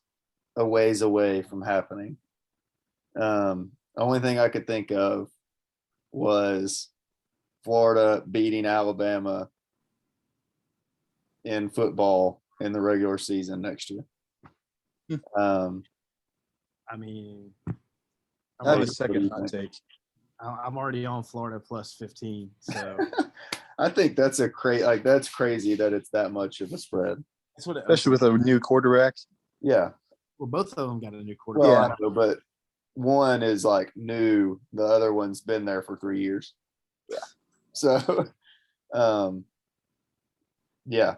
a ways away from happening. Only thing I could think of was Florida beating Alabama in football in the regular season next year. I mean, I have a second hot take. I'm already on Florida plus 15, so I think that's that's crazy that it's that much of a spread. that's what. Especially with a new quarterback. Yeah. Well, both of them got a new Well, quarterback. I know, but one is like new. The other one's been there for 3 years. Yeah. So, yeah.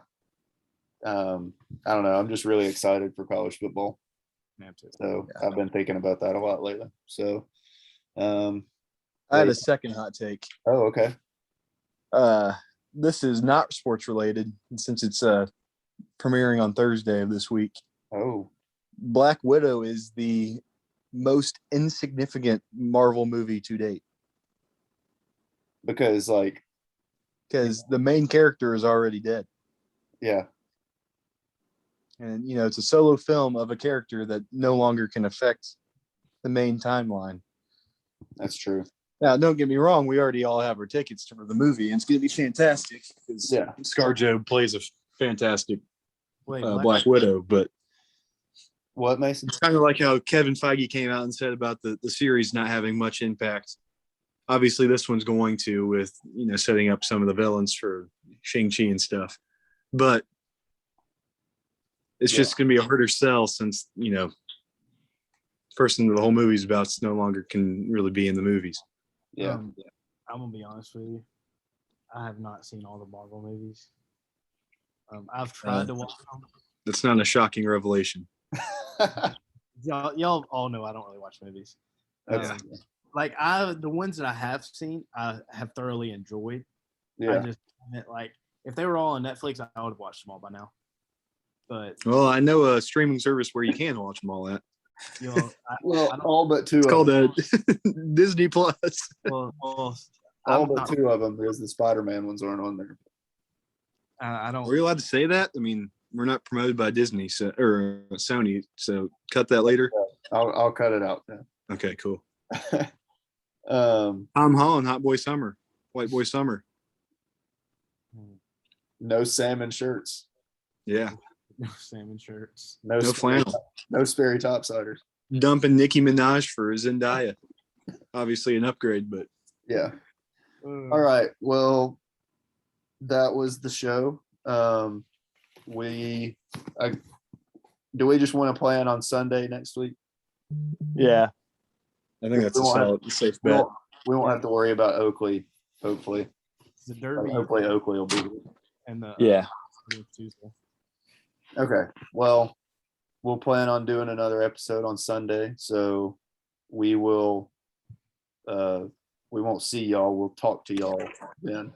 I don't know. I'm just really excited for college football. So I've been thinking about that a lot lately. So, I had a second hot take. oh, okay. This is not sports related since it's premiering on Thursday of this week. Oh, Black Widow is the most insignificant Marvel movie to date because the main character is already dead. Yeah. And, it's a solo film of a character that no longer can affect the main timeline. That's true. Now, don't get me wrong. We already all have our tickets for the movie, and it's going to be fantastic because ScarJo plays a fantastic Black Widow. But what, Mason? it's kind of like how Kevin Feige came out and said about the series not having much impact. Obviously, this one's going to with, setting up some of the villains for Shang-Chi and stuff. But it's just going to be a harder sell since, person that the whole movie's about no longer can really be in the movies. Yeah. I'm going to be honest with you. I have not seen all the Marvel movies. I've tried to watch them. That's not a shocking revelation. Y'all all know I don't really watch movies. The ones that I have seen, I have thoroughly enjoyed. Yeah. I just if they were all on Netflix, I would have watched them all by now. But I know a streaming service where you can watch them all at. All but two. It's called Disney Plus. All but two of them, because the Spider-Man ones aren't on there. I don't. Are you allowed to say that? I mean, we're not promoted by Disney or Sony, so cut that later. I'll cut it out then. Okay, cool. Tom Holland, Hot Boy Summer, White Boy Summer. No salmon shirts. Yeah. No salmon shirts. No flannel. No Sperry topsiders. Dumping Nicki Minaj for Zendaya. Obviously an upgrade, but yeah. All right. Well, that was the show. Do we just want to plan on Sunday next week? Yeah. I think that's a safe bet. We won't have to worry about Oakley, hopefully. The Derby. Hopefully Oakley will be here. And Tuesday. Okay. Well, we'll plan on doing another episode on Sunday. So we will we won't see y'all. We'll talk to y'all then.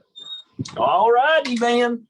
All righty, man.